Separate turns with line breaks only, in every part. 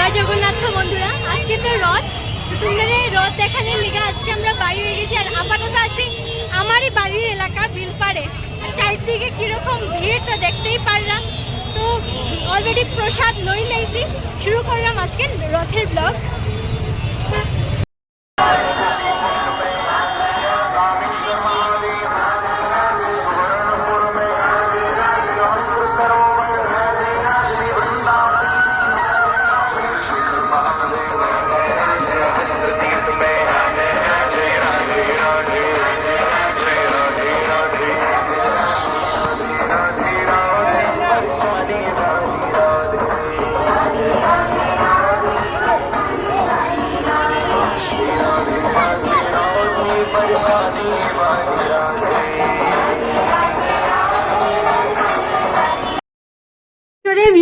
জয় জগন্নাথ বন্ধুরা, আজকে তো রথ। তোমরা রথ দেখানোর লিগে আজকে আমরা বাড়ি হয়ে গেছি। আর আপাতত আছি আমারই বাড়ির এলাকা বিলপাড়ে। চারদিকে কিরকম ভিড় তো দেখতেই পারলাম। তো অলরেডি প্রসাদ লই লাইছি, শুরু করলাম আজকে রথের ব্লগ।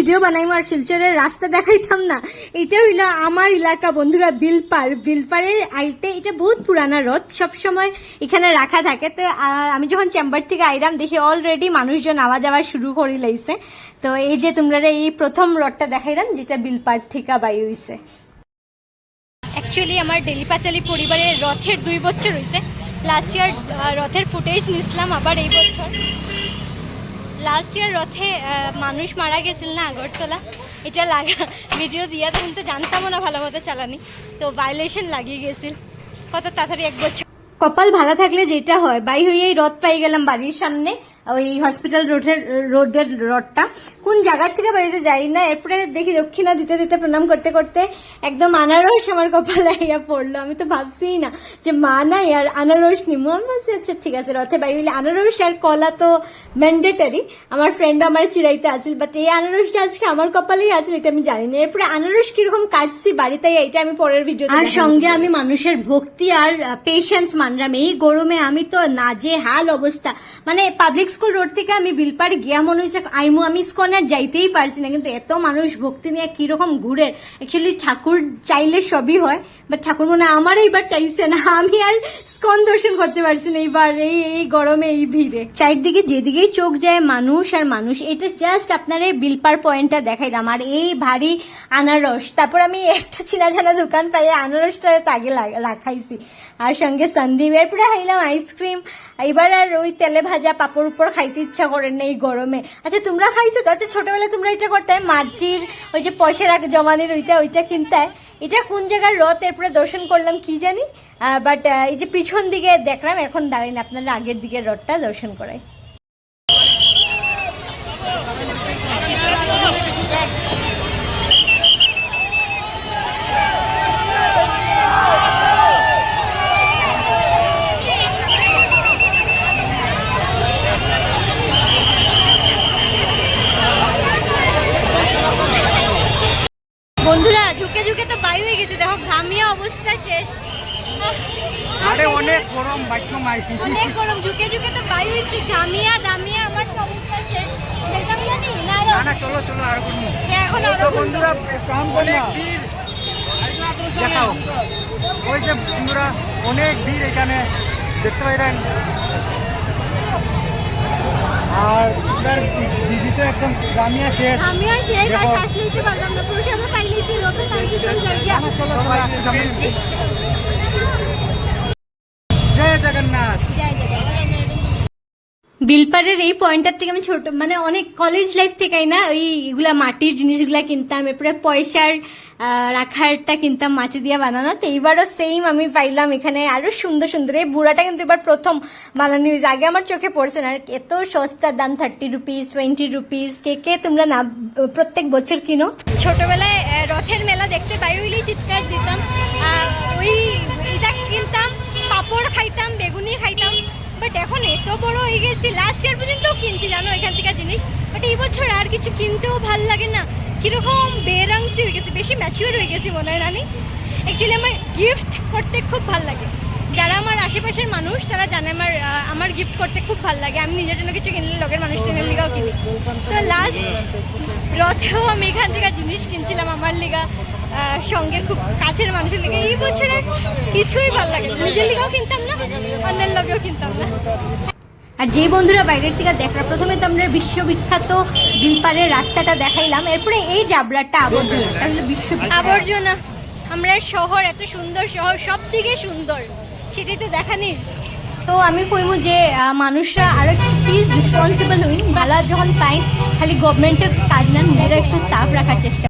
ভিডিও বানাইম আর শিলচরের রাস্তা দেখাইতাম না। এটা হইলো আমার এলাকা বন্ধুরা, বিলপাড়। বিলপাড়ের আইতে এটা বহুত পুরানা রথ, সব সময় এখানে রাখা থাকে। তো আমি যখন চেম্বার থেকে আইলাম দেখি অলরেডি মানুষজন আওয়া যাওয়া শুরু করে লাইছে। তো এই যে তোমরা এই প্রথম রথটা দেখাইলাম যেটা বিলপাড় থেকে বাই হইছে। অ্যাকচুয়ালি আমার ডেলি পাঁচালী পরিবারের রথের 2 বছর হয়েছে। লাস্ট ইয়ার রথের ফুটেজ নিছিলাম, আবার এই বছর। লাস্ট ইয়ার রথে মানুষ মারা গেছিল না আগরতলা, এটা লাগা ভিডিও দিয়া তখন তো জানতামও না ভালো মতো চালানি, তো ভায়োলেশন লাগিয়ে গেছিল। কত তাড়াতাড়ি 1 বছর। কপাল ভালো থাকলে যেটা হয়, বাই হয়ে রথ পাই গেলাম বাড়ির সামনে। ওই হসপিটাল রোডের রথটা কোন জায়গার থেকে বাইরে যাই না। এরপরে দেখি দক্ষিণা দিতে দিতে প্রণাম করতে করতে একদম আনারস আমার কপালে ইয়া পড়লো। আমি তো ভাবছি না যে মা নাই আর আনারস নিমু। আমি বলছি আচ্ছা ঠিক আছে, রথে বাই হইলে আনারস আর কলা তো ম্যান্ডেটারি। আমার ফ্রেন্ড আমার চিরাইতে আসিল, বাট এই আনারসটা আজকে আমার কপালেই আছে, এটা আমি জানি না। এরপরে আনারস কিরকম কাটছি বাড়িতে, এটা আমি পরের ভিডিও। আর সঙ্গে আমি মানুষের ভক্তি আর পেশেন্স মানলাম। এই গরমে আমি তো নাজেহাল অবস্থা। মানে পাবলিক স্কুল রোড থেকে আমি বিলপাড় গিয়া মনে হয়েছে আইমু, আমি ইস্কন আর যাইতেই পারছি না। কিন্তু এত মানুষ ভক্তি নিয়ে কিরকম ঘুরে। অ্যাকচুয়ালি ঠাকুর চাইলে সবই হয়, বাট ঠাকুর মনে আমার এইবার চাইছে না। আমি আর ইস্কন দর্শন করতে পারছি না এইবার এই গরমে এই ভিড়ে। চারদিকে যেদিকেই চোখ যায় মানুষ আর মানুষ। এটা জাস্ট আপনার এই বিলপাড় পয়েন্টটা দেখাইলাম। আর এই ভারী আনারস, তারপর আমি একটা চিনা জানা দোকান পাই আনারসটা আগে রাখাইছি, আর সঙ্গে সন্দীপ। এরপরে খাইলাম আইসক্রিম। এবার আর ওই তেলে ভাজা পাপড় উপর খাইতে ইচ্ছা করেন না এই গরমে। আচ্ছা তোমরা খাইছো তো? আচ্ছা ছোটবেলায় তোমরা এটা করতে মাটির ওই যে পয়সা জমানির ওইটা কিনতে। এটা কোন জায়গার রথ এরপরে দর্শন করলাম কি জানি, বাট এই যে পিছন দিকে দেখলাম। এখন দাঁড়াইন আপনারা আগের দিকের রথটা দর্শন করাই। বন্ধুরা ঝুঁকে ঝুঁকে তো বাই হয়ে গেছে, দেখো ঘামিয়া অবস্থা শেষ।
আরে অনেক গরম,
অনেক গরম, ঝুঁকে ঝুঁকে তো বাই হয়েছি, ঘামিয়া দামিয়া আমার তো অবস্থা শেষ।
না চলো চলো আর
এখন
বন্ধুরা কাম করে দেখাও। ওই যে বন্ধুরা অনেক ভিড় এখানে দেখতে পাইলেন। আর দিদি তো একদম গামিয়া শেষ।
শ্বাস নিতে পারলাম না, প্রসাদও পাইলেছি, রথও পাইছি,
চলো জয় জগন্নাথ।
বিলপাড়ের এই পয়েন্টটার থেকে আমি ছোট মানে অনেক কলেজ লাইফ থেকেই না এইগুলা মাটির জিনিসগুলা কিনতাম। এরপরে পয়সার রাখারটা কিনতাম মাটি দিয়ে বানানো। তো এইবারও সেম আমি পাইলাম এখানে আরো সুন্দর সুন্দর। এই বুড়াটা কিন্তু এবার প্রথম বানানো হয়েছে, আগে আমার চোখে পড়ছে না। আর এত সস্তার দাম, 30 রুপিস 20 রুপিস। কে তোমরা না প্রত্যেক বছর কিনো? ছোটবেলায় রথের মেলা দেখতে পাই হইলেই চিৎকার দিতাম। ওই এটা কিনতাম, পাপড় খাইতাম, বেগুনি খাইতাম। বাট এখন এত বড় হয়ে গেছি, লাস্ট ইয়ার পর্যন্ত কিনছি জানো এখান থেকে জিনিস। বাট এই বছর আর কিছু কিনতেও ভাল লাগে না, কিরকম বেরাংসি হয়ে গেছে, বেশি ম্যাচিওর হয়ে গেছি মনে হয় রানি। অ্যাকচুয়ালি আমার গিফট করতে খুব ভাল লাগে। যারা আমার আশেপাশের মানুষ তারা জানে আমার গিফট করতে খুব ভাল লাগে। আমি নিজের জন্য কিছু কিনলে লগের মানুষ টেনের লিগাও কিনি। তো লাস্ট রথেও আমি এখান থেকে জিনিস কিনছিলাম আমার লিগা, সঙ্গের খুব কাছের মানুষের লিগে। এই বছরে কিছুই ভাল লাগে, নিজের লিগাও কিনতাম না, অন্যের লগেও কিনতাম না। আর যে বন্ধুরা বাইরের থেকে দেখরা, প্রথমে তো আমরা বিশ্ববিখ্যাত বিলপাড়ের রাস্তাটা দেখাইলাম, এরপরে এই জাবরাটা আবর্জনা, এটা হলো আবর্জনা। আমরা শহর, এত সুন্দর শহর, সব থেকে সুন্দর, সেটাই তো দেখানি। তো আমি কইমু যে মানুষরা আরো প্লিজ রেসপন্সিবল হইন, বালা যখন পাই খালি গভর্নমেন্টের কাজ না, নিজেরা একটু সাফ রাখার চেষ্টা